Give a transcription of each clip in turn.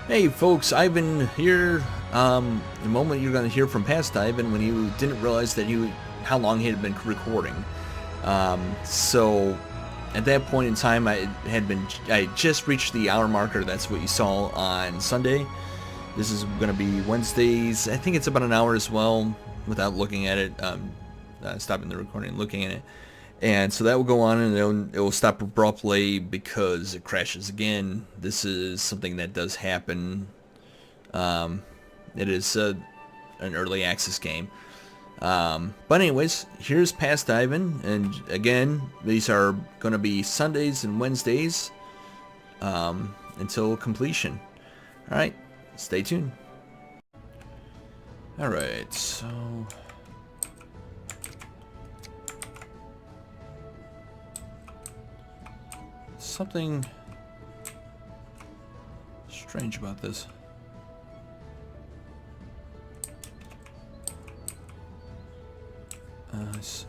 Hey folks, Ivan here. The moment you're going to hear from past Ivan when you didn't realize that how long he had been recording. So at that point in time, I just reached the hour marker. That's what you saw on Sunday. This is going to be Wednesdays. I think it's about an hour as well, without looking at it. Stopping the recording and looking at it. And so that will go on, and it will stop abruptly because it crashes again. This is something that does happen. It is an early access game. But anyways, here's Past Ivan, and again, these are going to be Sundays and Wednesdays until completion. All right, stay tuned. All right, so something strange about this. Let's see.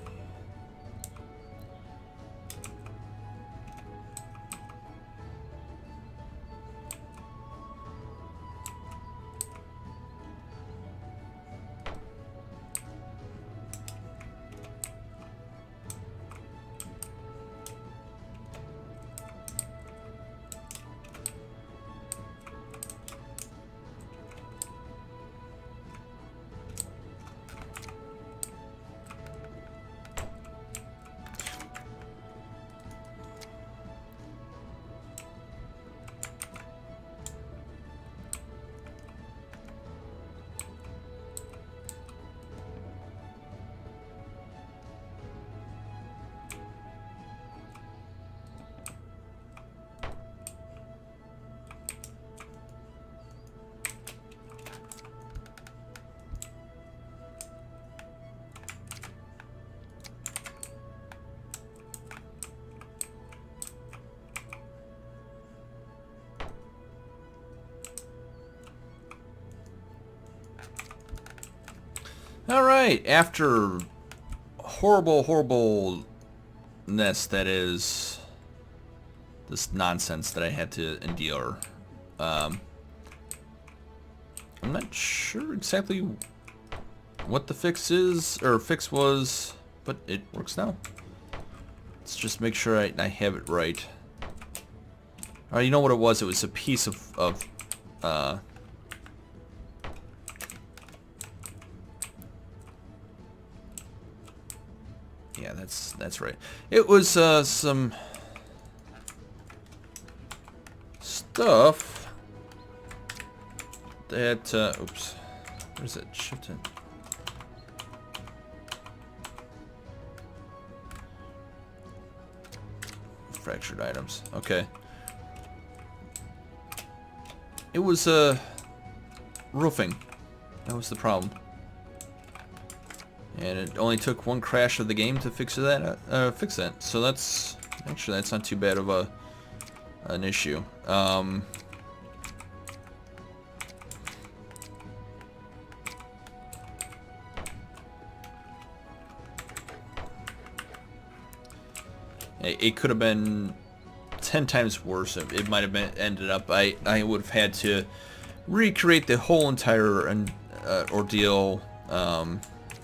All right, after horribleness that is this nonsense that I had to endure. I'm not sure exactly what the fix was, but it works now. Let's just make sure I have it right. All right, you know what it was? It was a piece of yeah, that's right. It was some stuff that oops, where's it? Shift it. Fractured items. Okay. It was roofing. That was the problem. And it only took one crash of the game to fix that. So that's not too bad of an issue. It could have been 10 times worse. It might have ended up. I would have had to recreate the whole entire ordeal.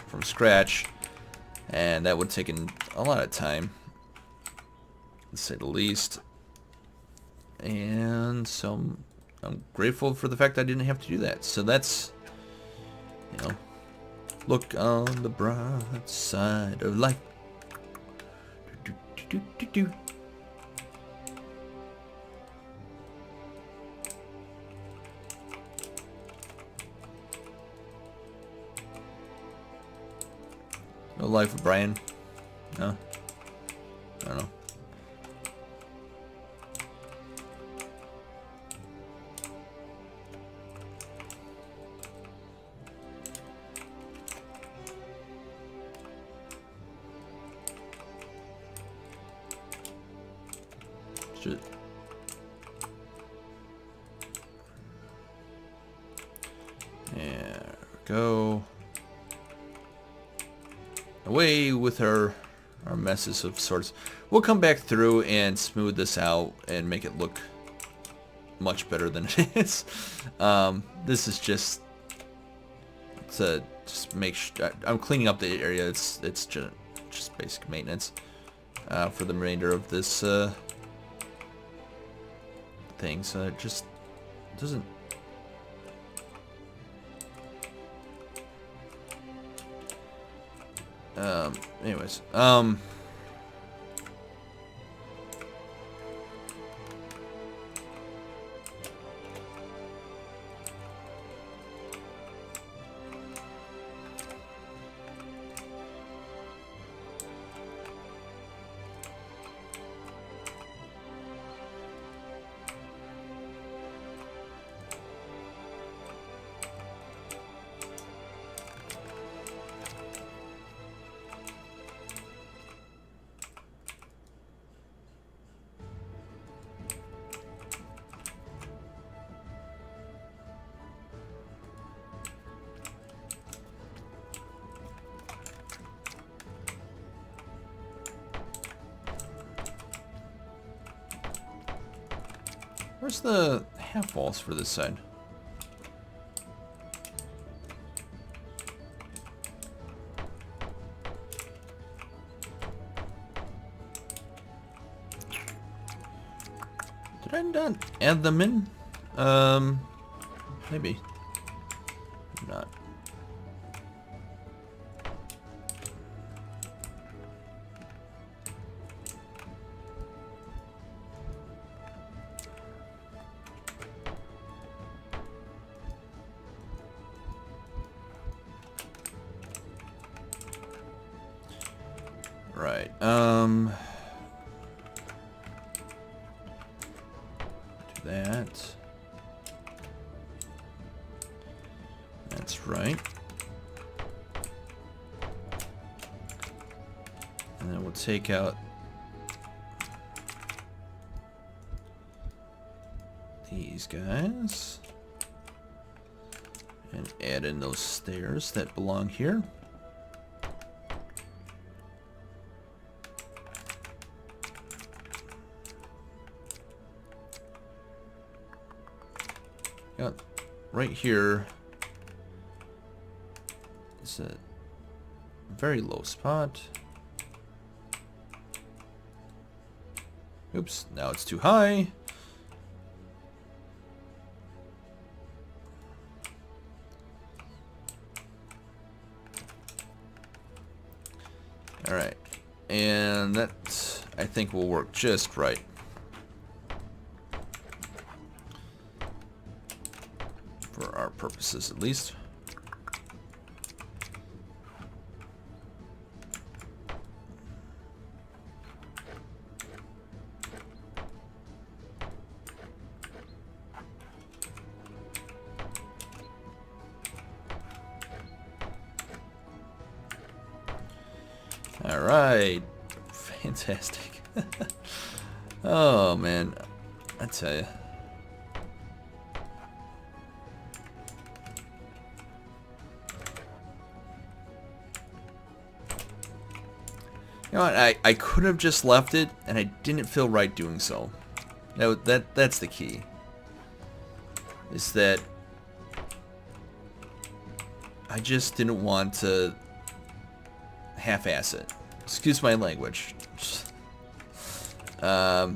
From scratch, and that would have taken a lot of time, to say the least. And so I'm grateful for the fact I didn't have to do that. So that's, look on the bright side of life. Do, do, do, do, do, do. No life of Brian? No? I don't know. Shit. There we go. Away with our messes of sorts. We'll come back through and smooth this out and make it look much better than it is. This is just to just make sure I'm cleaning up the area. It's just basic maintenance for the remainder of this thing. So it just doesn't. Anyways, where's the half walls for this side? Did I not add them in? Maybe. Not. Right. Do that. That's right. And then we'll take out these guys and add in those stairs that belong here. Right here is a very low spot. Oops, now it's too high. All right, and that I think will work just right. For our purposes, at least. All right, fantastic. Oh man, I tell you. You know what, I could have just left it, and I didn't feel right doing so. No, that's the key. Is that I just didn't want to half-ass it. Excuse my language. Here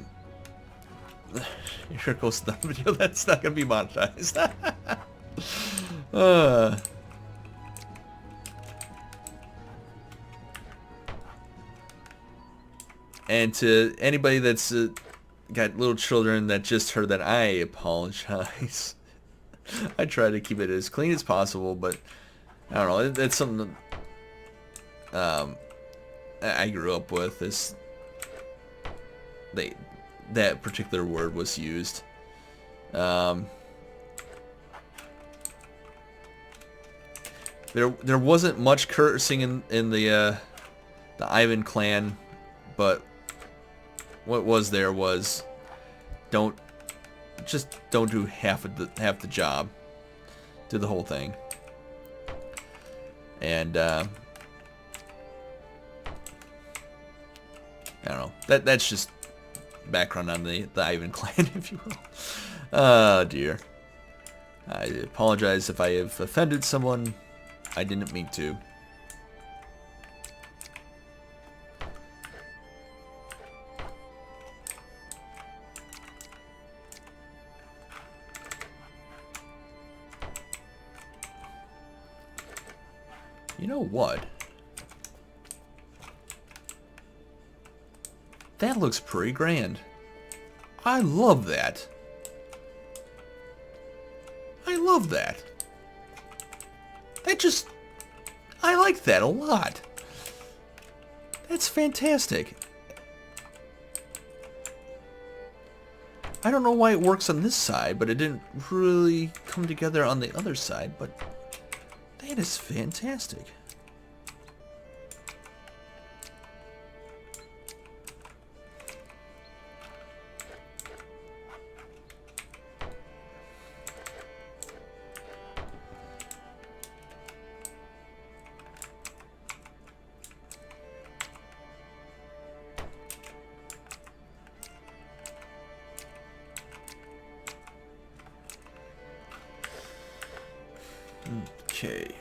goes the video that's not gonna be monetized. And to anybody that's got little children that just heard that, I apologize. I try to keep it as clean as possible, but I don't know. That's something that I grew up with. That particular word was used. There wasn't much cursing in the Ivan clan, but what was there was don't do half the job. Do the whole thing. And I don't know. That's just background on the Ivan clan, if you will. Oh dear. I apologize if I have offended someone. I didn't mean to. You know what? That looks pretty grand. I love that. I love that. I like that a lot. That's fantastic. I don't know why it works on this side, but it didn't really come together on the other side, but that is fantastic. Okay.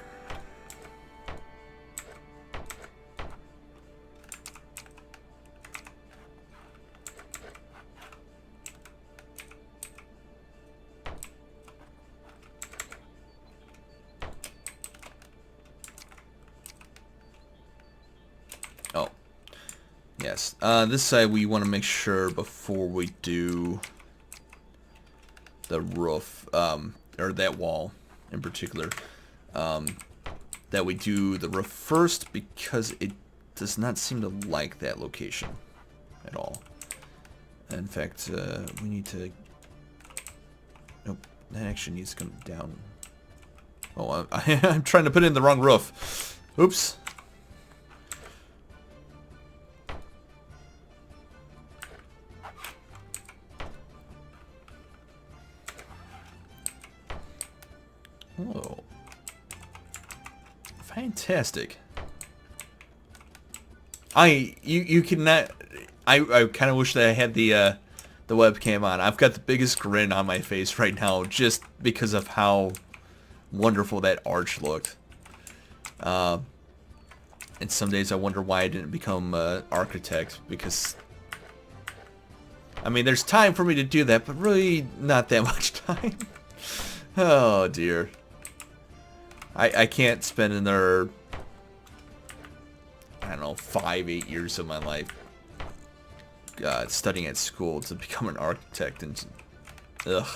Oh. Yes. This side we want to make sure before we do the roof, or that wall in particular, that we do the roof first, because it does not seem to like that location at all. In fact, we need to... Nope, that actually needs to come down. Oh, I'm trying to put in the wrong roof. Oops. Oh. Fantastic. You cannot... I kind of wish that I had the webcam on. I've got the biggest grin on my face right now just because of how wonderful that arch looked. And some days I wonder why I didn't become an architect, because... I mean, there's time for me to do that, but really not that much time. Oh, dear. I can't spend another, I don't know, 5-8 years of my life studying at school to become an architect, and ugh.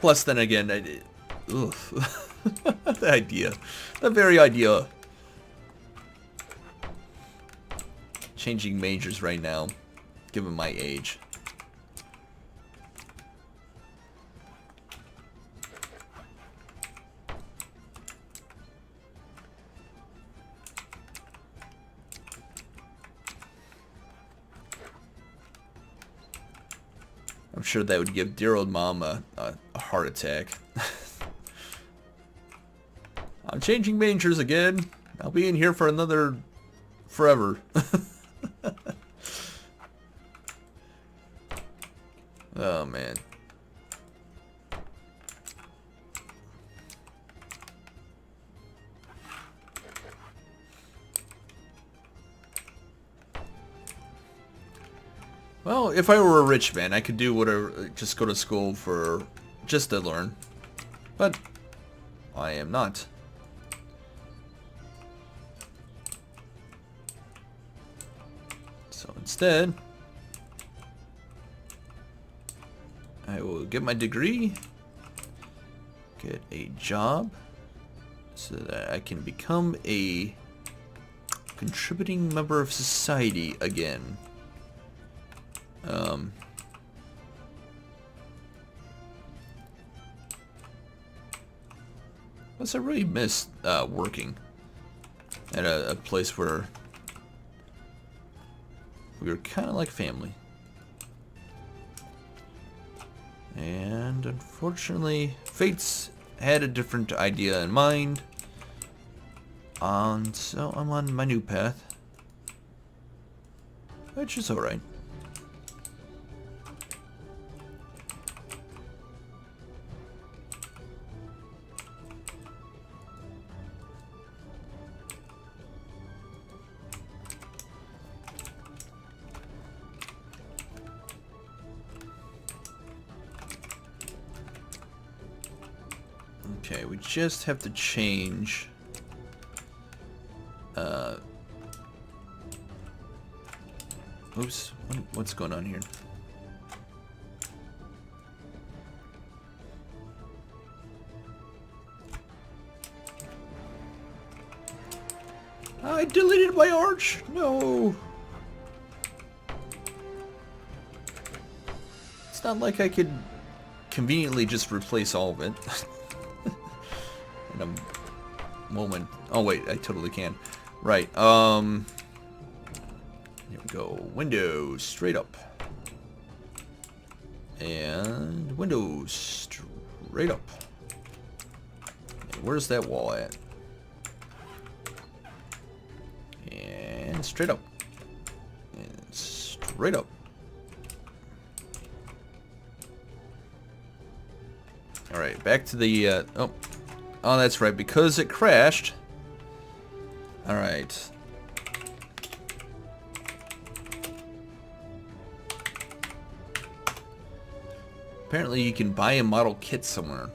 Plus, then again, ugh. The very idea. Changing majors right now, given my age. I'm sure that would give dear old mom a heart attack. I'm changing majors again. I'll be in here for another forever. Oh, man. Well, if I were a rich man, I could do whatever, just go to school for, just to learn. But I am not. So instead, I will get my degree, get a job, so that I can become a contributing member of society again. Plus, I really miss working at a place where we were kind of like family. And unfortunately, Fates had a different idea in mind. And so I'm on my new path. which is alright. Okay, we just have to change oops, what's going on here? I deleted my arch! No! It's not like I could conveniently just replace all of it. In a moment. Oh wait, I totally can. Right, here we go. Windows, straight up. And windows, straight up. And where's that wall at? And straight up. And straight up. Alright, back to the, oh, that's right, because it crashed. Alright. Apparently you can buy a model kit somewhere.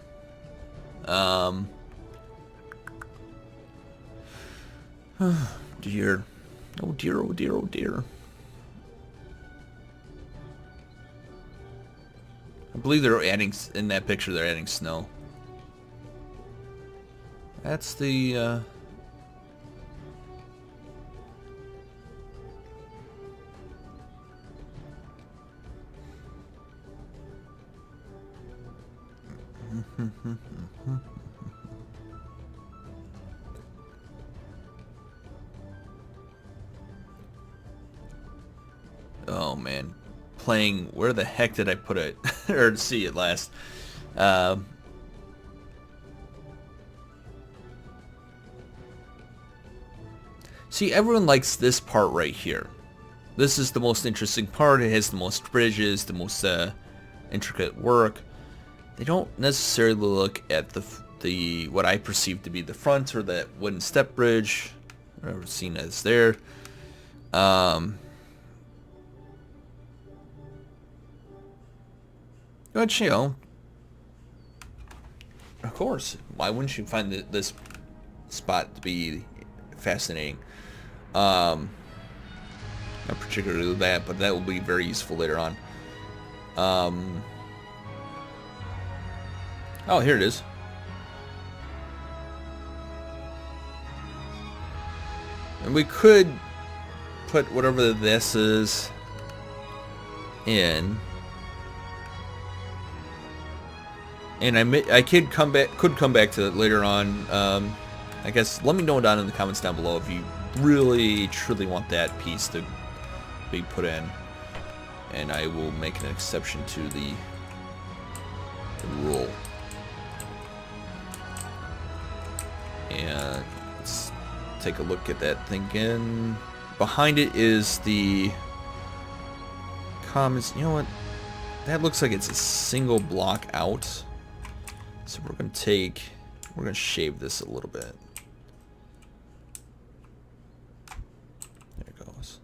Dear. Oh dear, oh dear, oh dear. I believe they're adding, in that picture, they're adding snow. That's the, oh man, playing, where the heck did I put it? Or see it last? See, everyone likes this part right here. This is the most interesting part. It has the most bridges, the most intricate work. They don't necessarily look at the what I perceive to be the front, or that wooden step bridge, whatever seen as there. Which, you know, of course, why wouldn't you find this spot to be fascinating? Not particularly that, but that will be very useful later on. Oh, here it is. And we could put whatever this is in. And I could come back to it later on. I guess let me know down in the comments down below if you really truly want that piece to be put in, and I will make an exception to the rule. And let's take a look at that thing again. Behind it is the comments. You know what? That looks like it's a single block out. So we're gonna shave this a little bit. There it goes.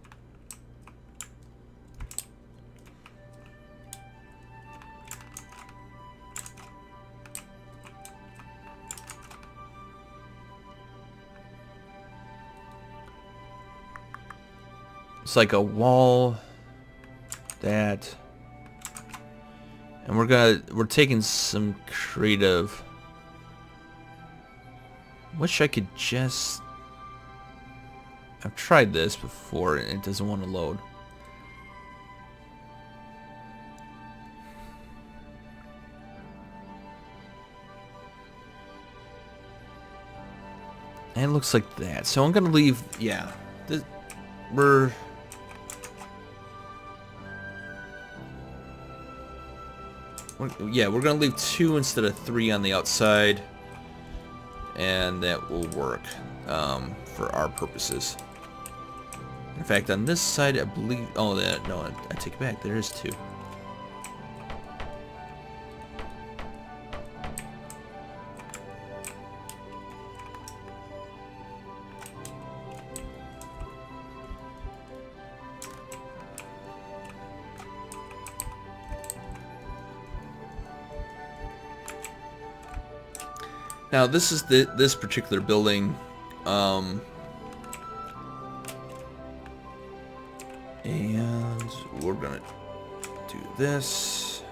It's like a wall that. And we're taking some creative. Wish I could just. I've tried this before and it doesn't want to load. And it looks like that. So I'm gonna leave. Yeah, we're gonna leave 2 instead of 3 on the outside, and that will work for our purposes. In fact, on this side, I believe... Oh, no, I take it back. There is 2. Now, this is this particular building. And we're gonna do this.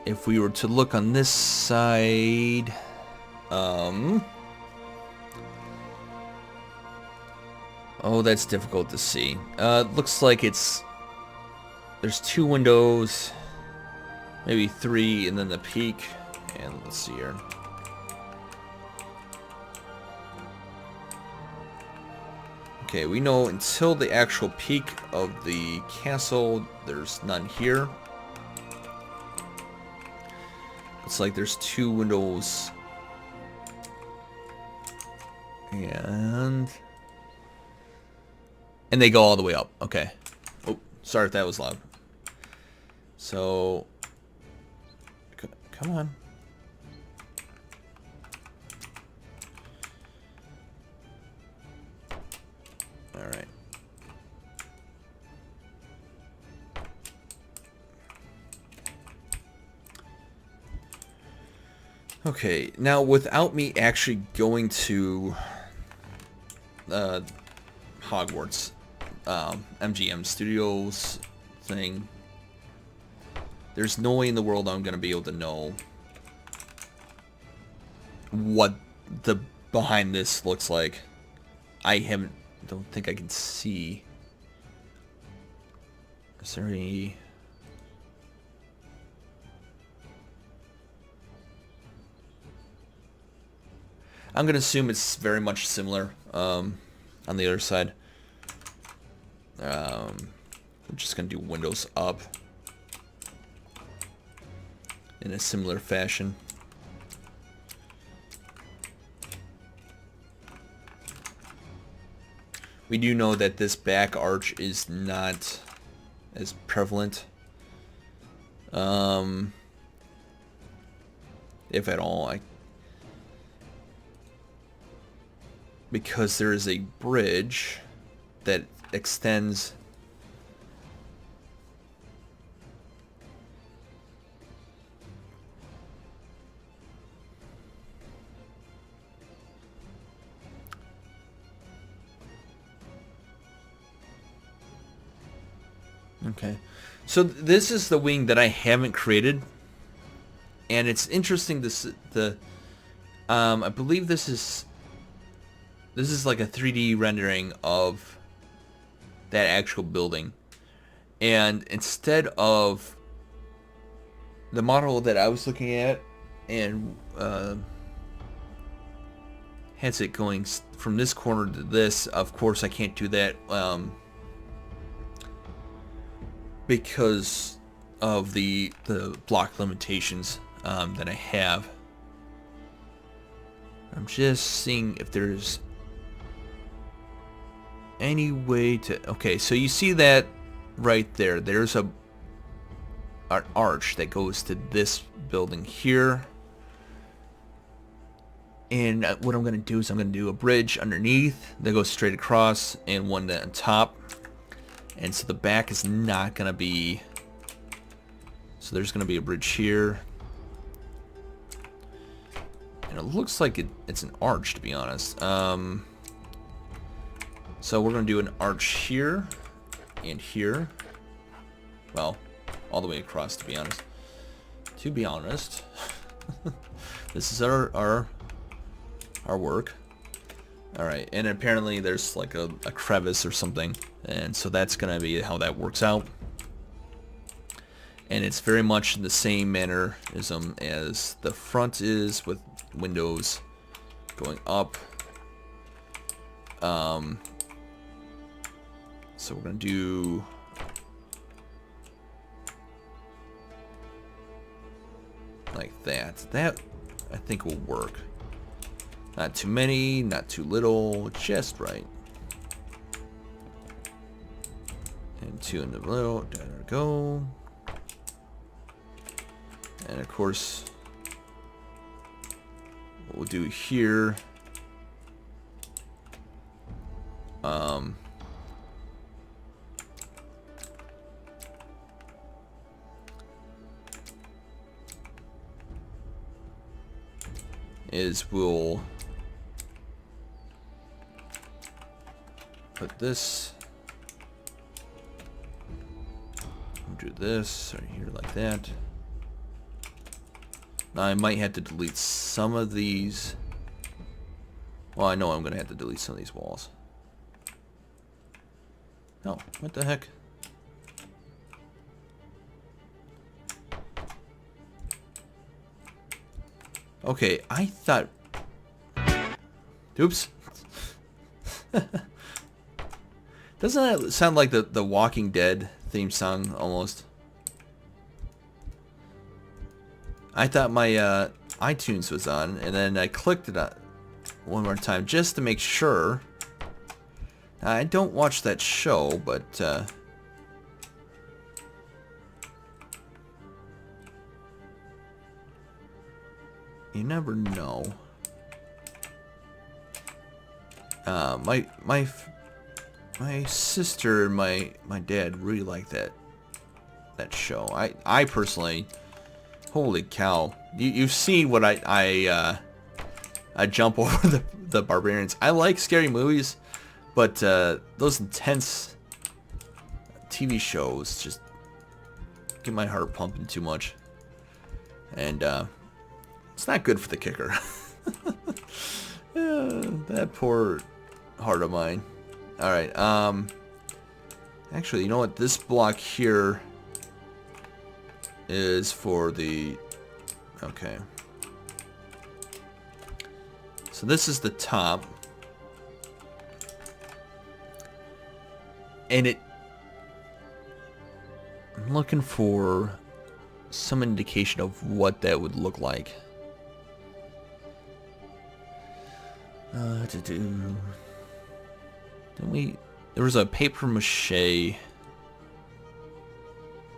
If we were to look on this side, oh, that's difficult to see. Looks like there's 2 windows, maybe 3, and then the peak. And let's see here. Okay, we know until the actual peak of the castle, there's none here. It's like there's 2 windows. And they go all the way up. Okay. Oh, sorry if that was loud. So, come on. Alright. Okay, now without me actually going to Hogwarts, MGM Studios thing, there's no way in the world I'm going to be able to know what the behind this looks like. Don't think I can see. Is there any... I'm gonna assume it's very much similar on the other side. We're just gonna do windows up in a similar fashion. We do know that this back arch is not as prevalent, if at all. Because there is a bridge that extends Okay, so this is the wing that I haven't created, and it's interesting. I believe this is like a 3D rendering of that actual building, and instead of the model that I was looking at, and has it going from this corner to this. Of course, I can't do that. Because of the block limitations that I have. I'm just seeing if there's any way to... Okay, so you see that right there. There's an arch that goes to this building here. And what I'm going to do is I'm going to do a bridge underneath that goes straight across and one on top. And so the back is not going to be... So there's going to be a bridge here. And it looks like it's an arch, to be honest. So we're going to do an arch here and here. Well, all the way across, to be honest. This is our work. Alright, and apparently there's like a crevice or something. And so that's going to be how that works out. And it's very much in the same mannerism as the front is, with windows going up. So we're going to do... like that. That, I think, will work. Not too many, not too little, just right. And 2 in the middle, there we go. And of course, what we'll do here, is we'll put this, we'll do this right here like that. Now I might have to delete some of these. Well, I know I'm gonna have to delete some of these walls. Oh, what the heck? Okay, I thought... Oops. Doesn't that sound like the Walking Dead theme song, almost? I thought my iTunes was on, and then I clicked it on one more time just to make sure. I don't watch that show, but... you never know. My sister and my dad really like that show. I personally, holy cow! You've seen what I jump over the barbarians. I like scary movies, but those intense TV shows just get my heart pumping too much, and it's not good for the kicker. That poor heart of mine. Alright, actually, you know what? This block here is for the... Okay. So this is the top. And I'm looking for some indication of what that would look like. There was a paper mache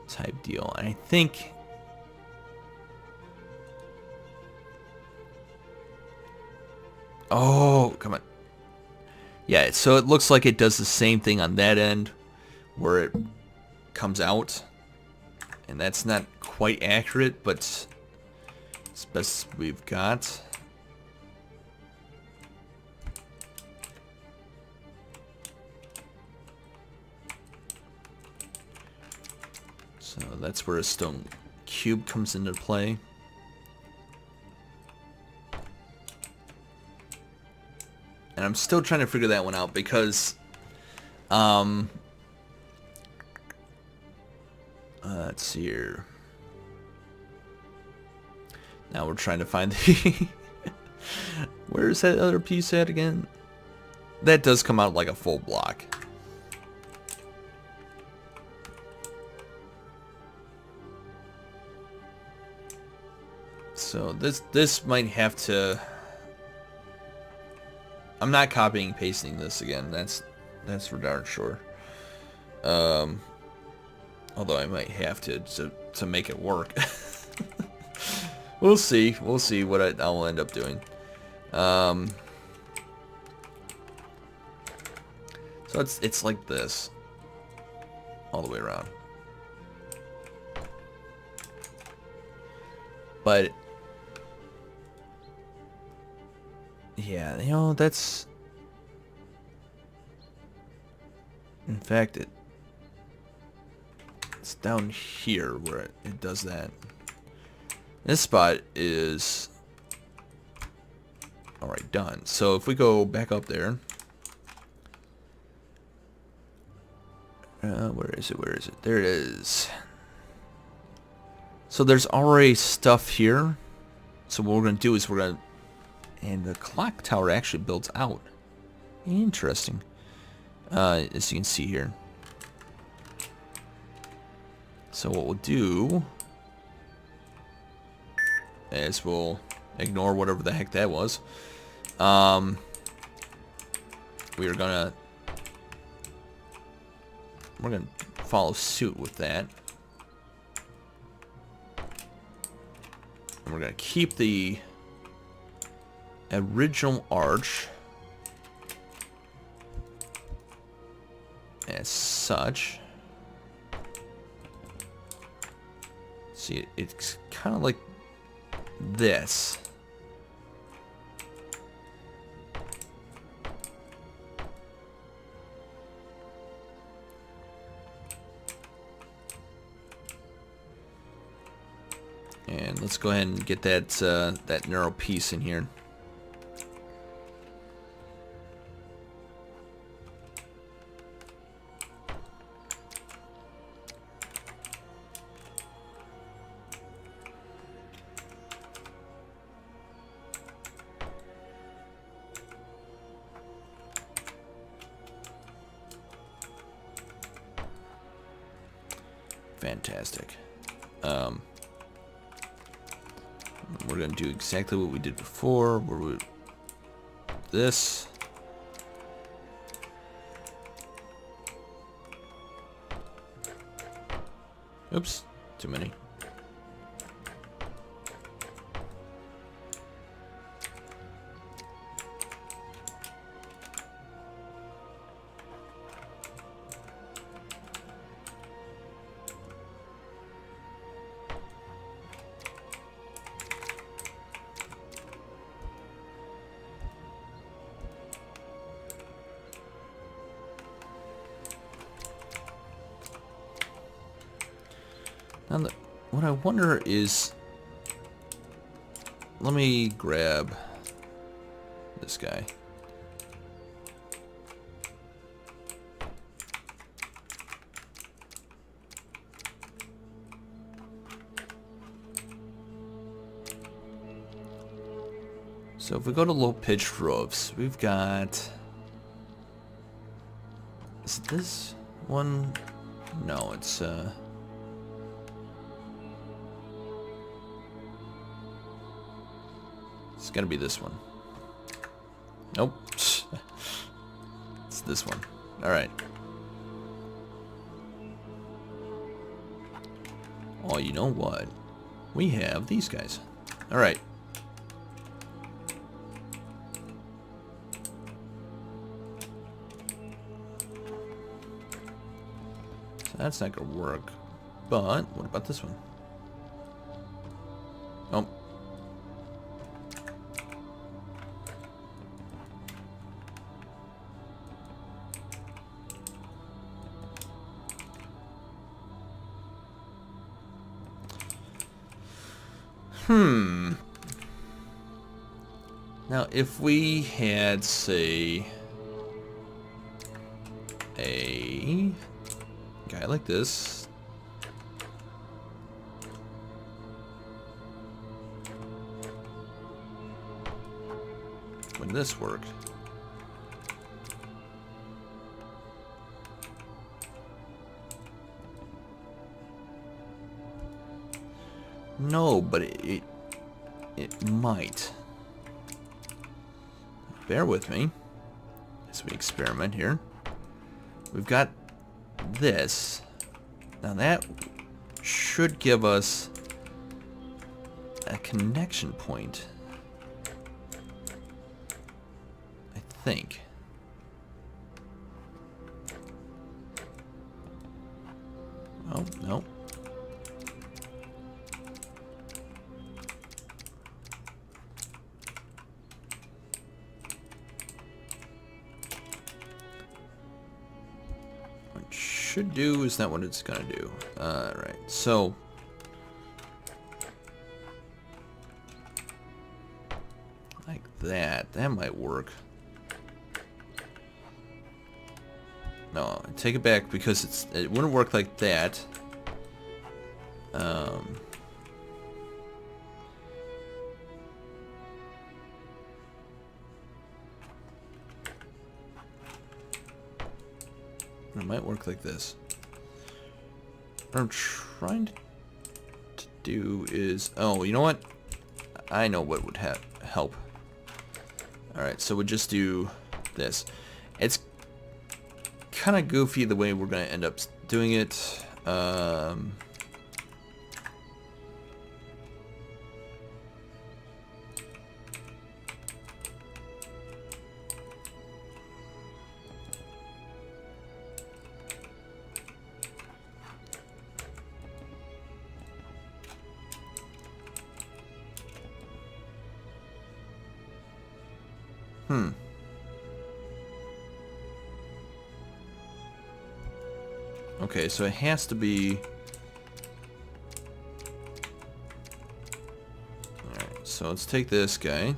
type deal, and I think oh, come on. Yeah, so it looks like it does the same thing on that end where it comes out, and that's not quite accurate, but it's best we've got. So that's where a stone cube comes into play. And I'm still trying to figure that one out because let's see here. Now we're trying to find the where's that other piece at again? That does come out like a full block. So this might have to... I'm not copying and pasting this again. That's for darn sure. Although I might have to make it work. We'll see. We'll see what I'll end up doing. So it's like this all the way around. But yeah, you know, that's... In fact, it's down here where it does that. This spot is... Alright, done. So if we go back up there... where is it? Where is it? There it is. So there's already stuff here. So what we're going to do is we're going to... And the clock tower actually builds out. Interesting. As you can see here. So what we'll do is we'll ignore whatever the heck that was. we're gonna follow suit with that. And we're gonna keep the original arch as such. See, it's kind of like this. And let's go ahead and get that that narrow piece in here. Fantastic. We're going to do exactly what we did before. We're this. Oops, too many. Now, what I wonder is, let me grab this guy. So if we go to low pitched roofs, we've got, is it this one? No, it's it's gonna be this one. Nope. It's this one. Alright. Oh, you know what? We have these guys. Alright. So that's not gonna work. But, what about this one? Oh. Now, if we had, say, a guy like this, would this work? No, but it might. Bear with me as we experiment here. We've got this. Now that should give us a connection point, I think. Oh, no. Should do is not what it's gonna do. Right, so like that might work. No, I take it back because it wouldn't work like that. It might work like this. What I'm trying to do is... Oh, you know what? I know what would help. Alright, so we'll just do this. It's kind of goofy the way we're going to end up doing it. Okay, so it has to be... Alright, so let's take this guy.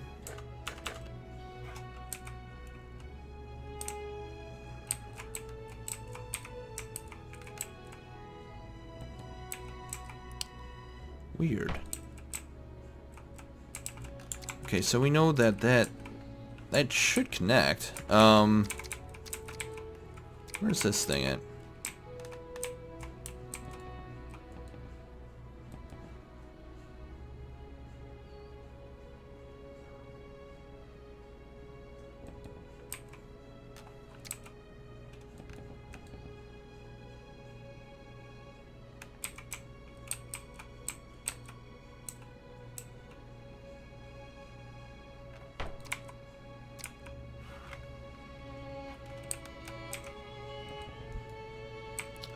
Weird. Okay, so we know that that should connect. Where's this thing at?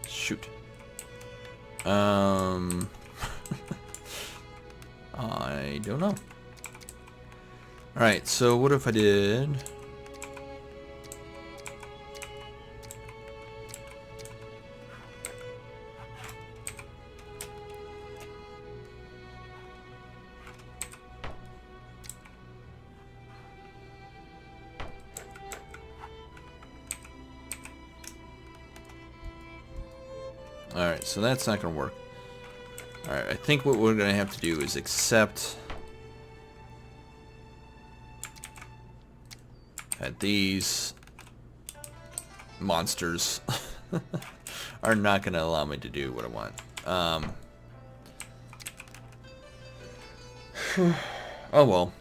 Shoot. I don't know. Alright, so what if I did... Alright, so that's not going to work. Alright, I think what we're going to have to do is accept that these monsters are not going to allow me to do what I want. Oh well.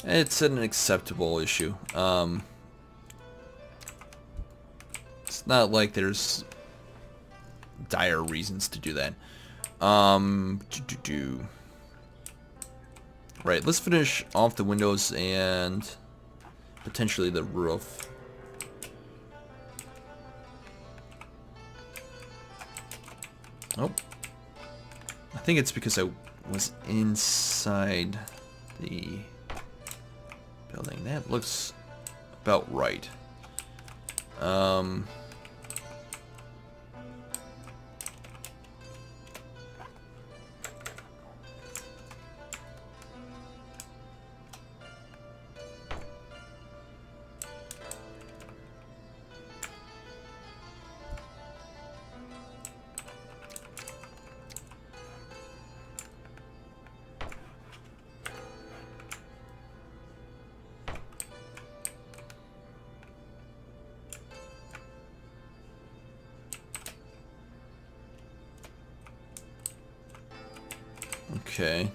It's an acceptable issue. It's not like there's dire reasons to do that. Right, let's finish off the windows and potentially the roof. Oh. I think it's because I was inside the building. That looks about right. Okay.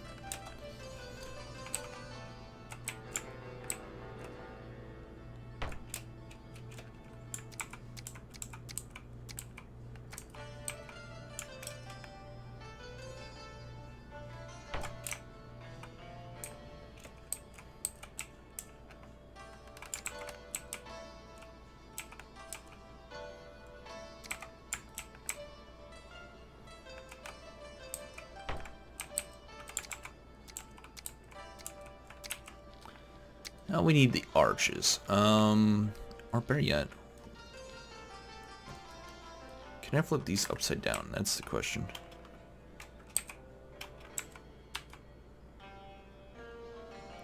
Now we need the arches. Aren't there yet. Can I flip these upside down? That's the question.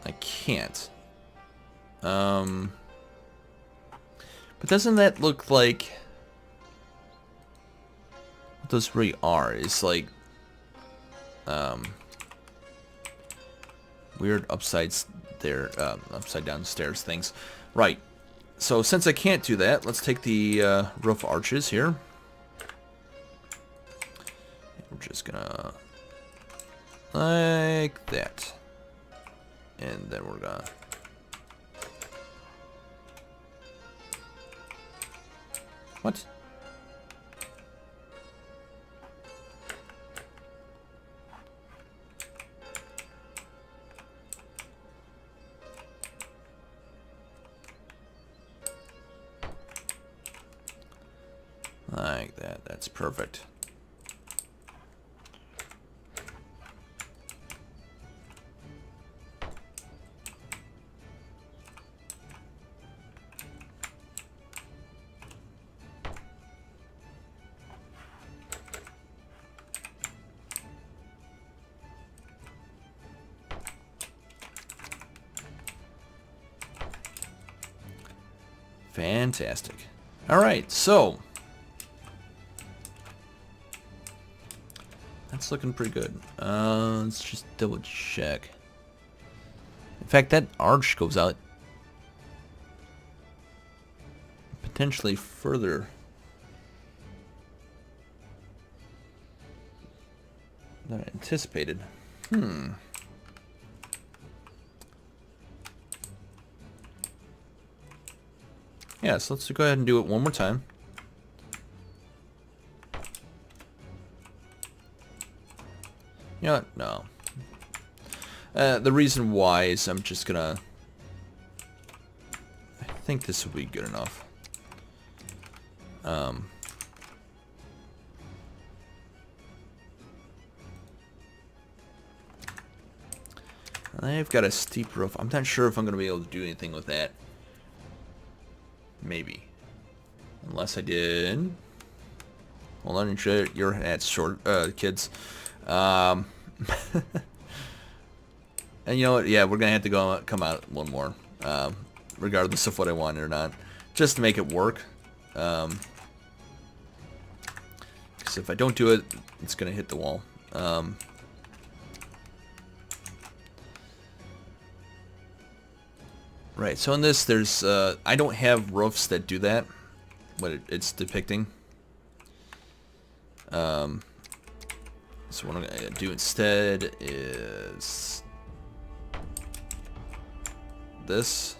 I can't. But doesn't that look like what those really are? It's like weird upside down stairs things. Right. So since I can't do that, let's take the roof arches here. We're just gonna Like that. And then we're gonna... What? Like that. That's perfect. Fantastic. All right, so that's looking pretty good. Let's just double check. In fact, that arch goes out potentially further than I anticipated. Yeah, so let's go ahead and do it one more time. You know what? No. The reason why is I'm just gonna... I think this will be good enough. I've got a steep roof. I'm not sure if I'm gonna be able to do anything with that. Maybe. Unless I did... Hold on, your hat's short, kids. And you know what? Yeah, we're gonna have to come out one more, regardless of what I want or not, just to make it work. Because if I don't do it, it's gonna hit the wall. Right. So in this, there's I don't have roofs that do that. What it's depicting. So what I'm gonna do instead is this.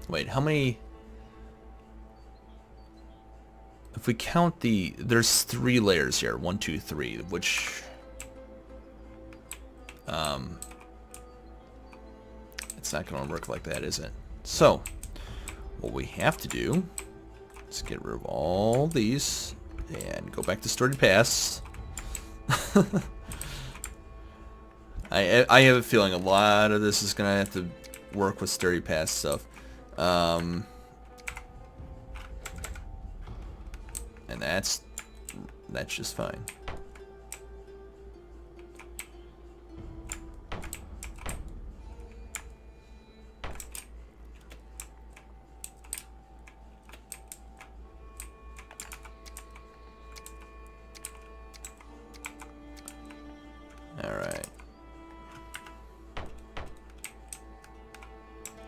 Wait, how many? If we count there's 3 layers here. 1, 2, 3, which it's not gonna work like that, is it? So what we have to do is get rid of all these and go back to storied paths. I have a feeling a lot of this is gonna have to work with storied path stuff. And that's just fine. All right.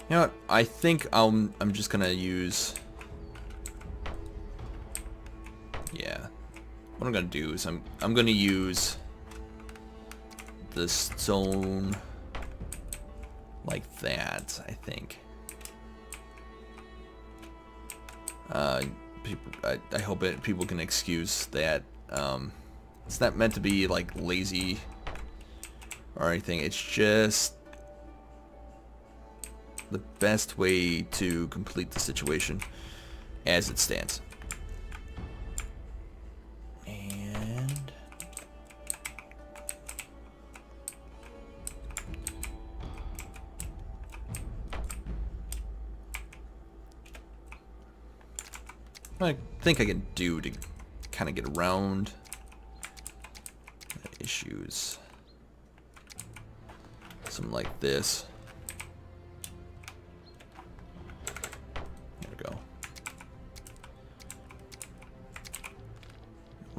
You know what? I think I'm just gonna use... Yeah. What I'm gonna do is I'm gonna use the stone like that, I think. I hope people can excuse that. It's not meant to be like lazy or anything. It's just the best way to complete the situation as it stands. And I think I can do to kind of get around the issues. Something like this.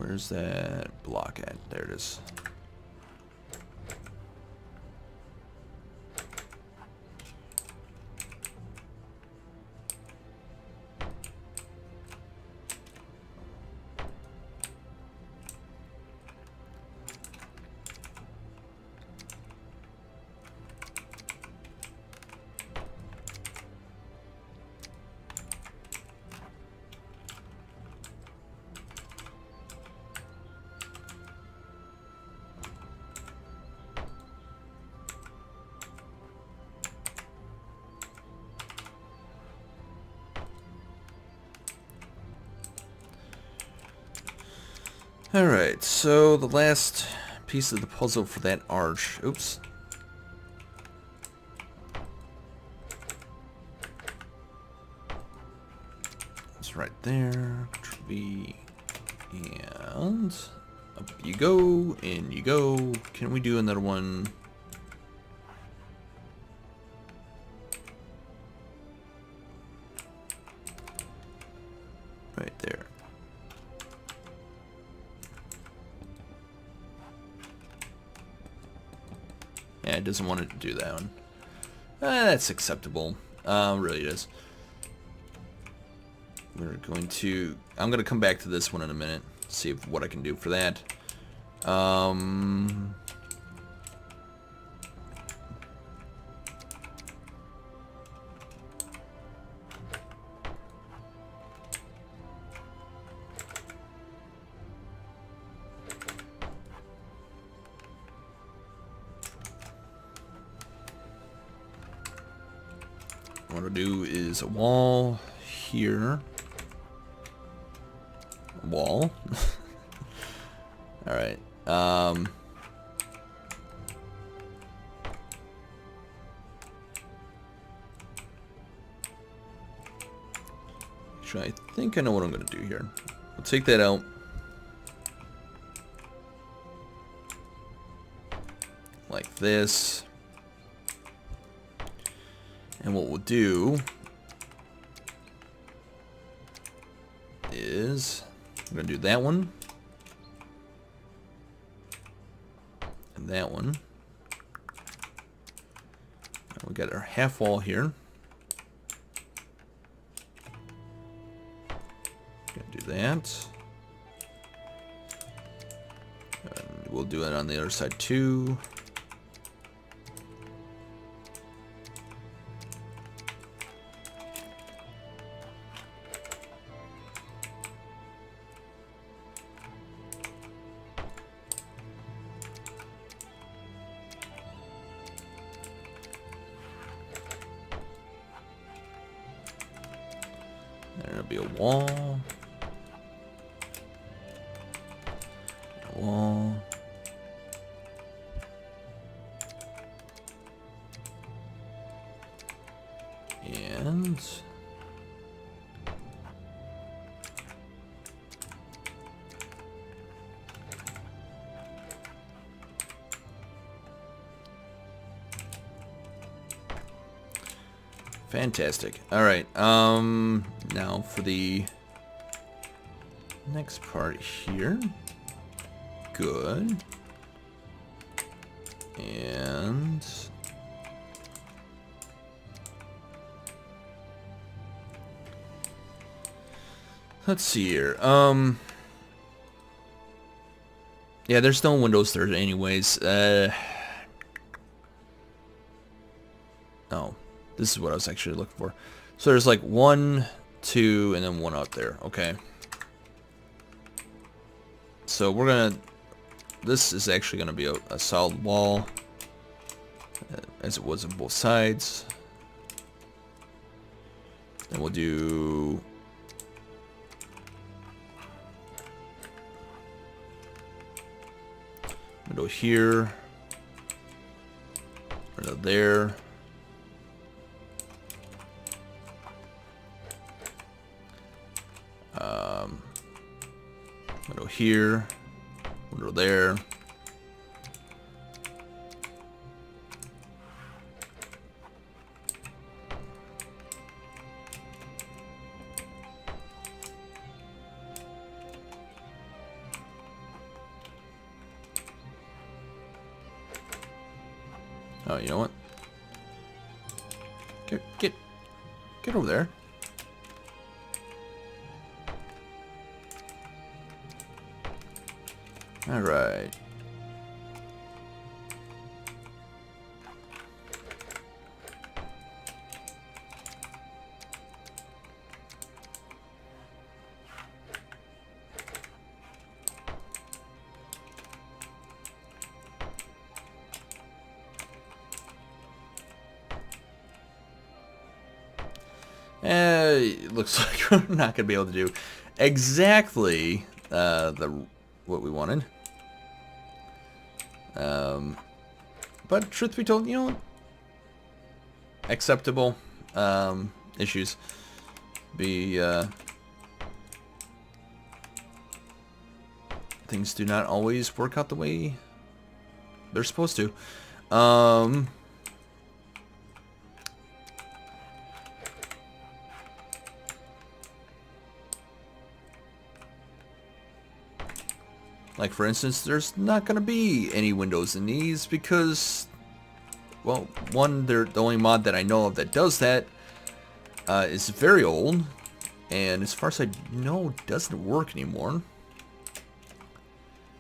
Where's that block at? There it is. Alright, so the last piece of the puzzle for that arch. Oops. It's right there. Control V. And up you go, in you go. Can we do another one? Right there. Yeah, it doesn't want it to do that one. That's acceptable. Really it is. We're going to... I'm going to come back to this one in a minute. See what I can do for that. What I'll do is a wall here. A wall. Alright. Actually, I think I know what I'm going to do here. We'll take that out. Like this. And what we'll do is I'm going to do that one and that one. And we got our half wall here. Gonna do that. And we'll do it on the other side too. There'll be a wall. A wall. And fantastic. All right. Now for the next part here. Good. And let's see here. Yeah, there's no windows there anyways. Oh, this is what I was actually looking for. So there's like 1, 2, and then one out there. Okay. So we're gonna... This is actually gonna be a solid wall, as it was on both sides. Then we'll do... window here. Window there. Window here, window there. Oh, you know what? Get over there. All right. It looks like we're not gonna be able to do exactly what we wanted. But truth be told, you know, acceptable issues. Things do not always work out the way they're supposed to. Like, for instance, there's not going to be any windows in these because, well, one, they're the only mod that I know of that does that is very old, and as far as I know, doesn't work anymore.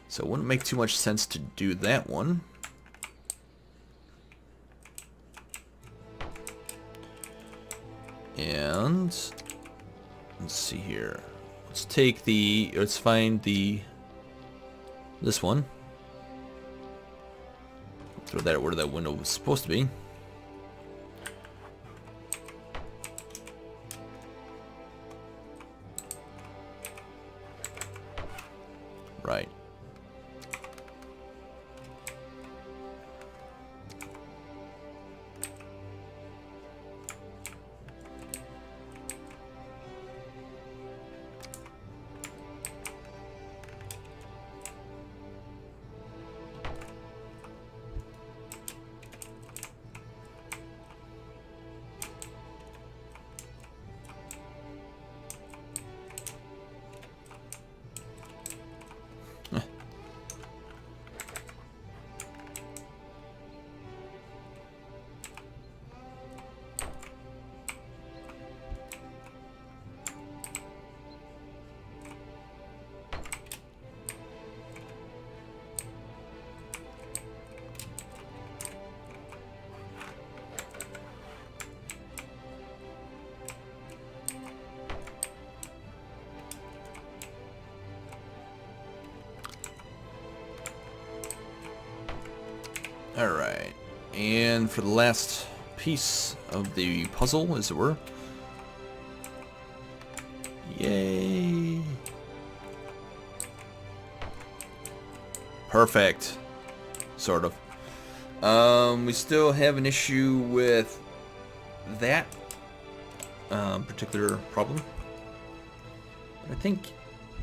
So it wouldn't make too much sense to do that one. And let's see here. Let's find this one. Throw that where that window was supposed to be. Right. Alright, and for the last piece of the puzzle, as it were. Yay! Perfect. Sort of. We still have an issue with that particular problem. But I think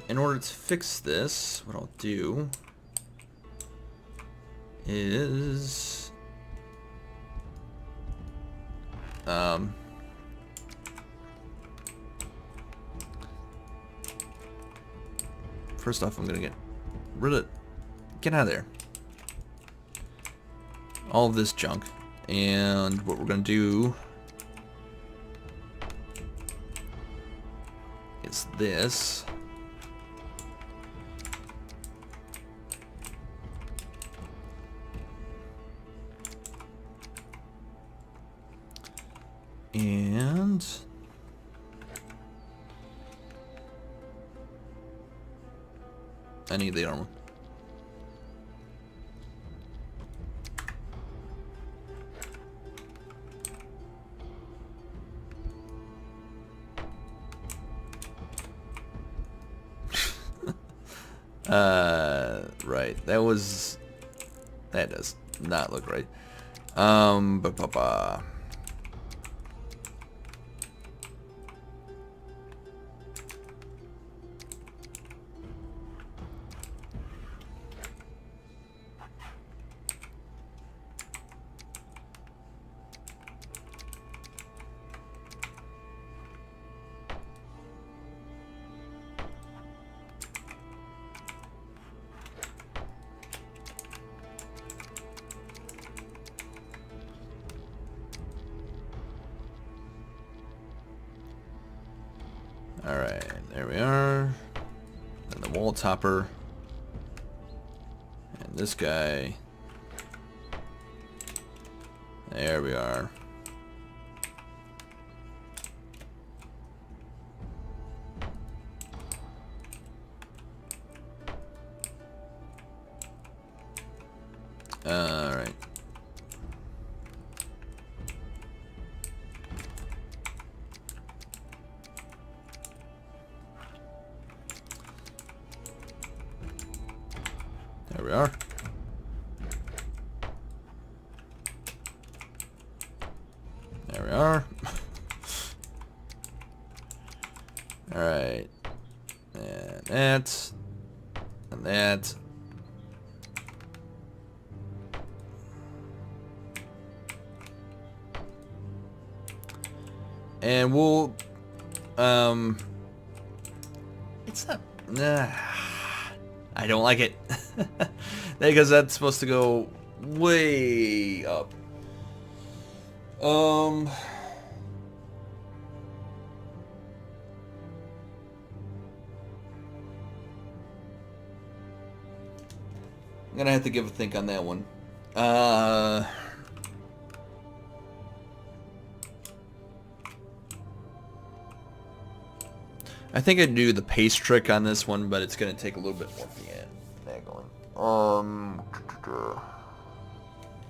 in order to fix this, what I'll do is first off, I'm gonna get out of there all of this junk, and what we're gonna do is this. And I need the armor. Right. That does not look right. Alright, there we are. And the wall topper. And this guy. There we are. Alright. There we are. There we are. Alright. And that. And that. And we'll, it's not, I don't like it. Because that's supposed to go way up. I'm gonna have to give a think on that one. I think I'd do the pace trick on this one, but it's gonna take a little bit more finagling.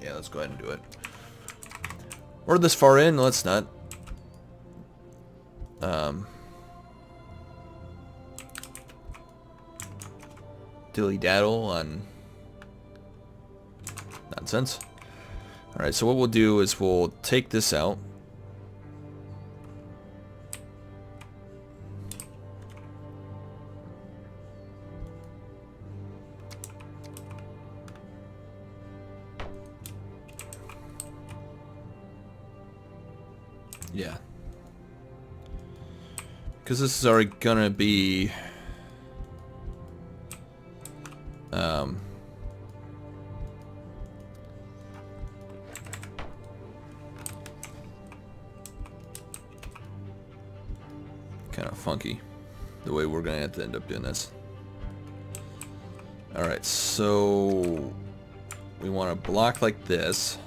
Yeah, let's go ahead and do it. We're this far in, let's not. Dilly daddle on nonsense. Alright, so what we'll do is we'll take this out. Yeah. Because this is already gonna be kind of funky the way we're gonna have to end up doing this. Alright, so we want to block like this.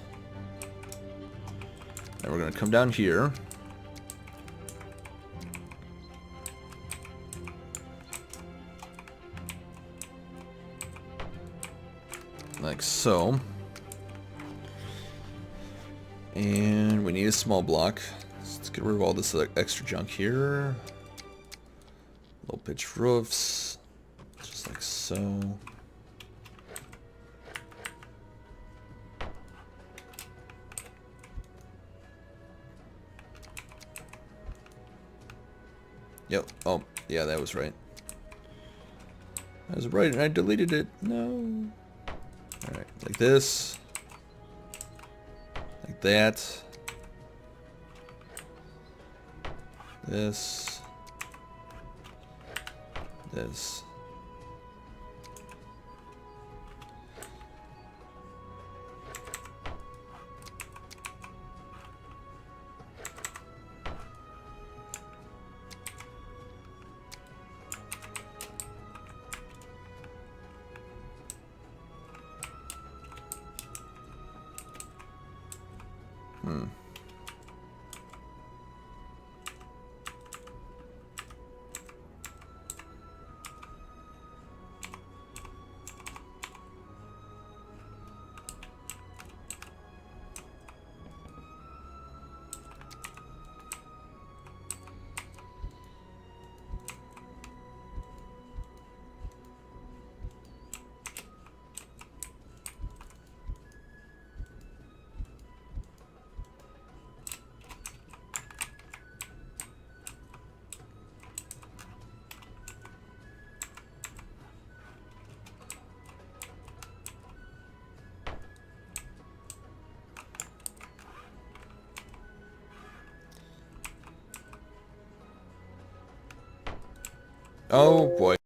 And we're going to come down here. Like so. And we need a small block. Let's get rid of all this extra junk here. Low pitch roofs. Just like so. Yep. Oh, yeah, that was right. I was right, and I deleted it. No. Alright, like this. Like that. This. This. Oh boy.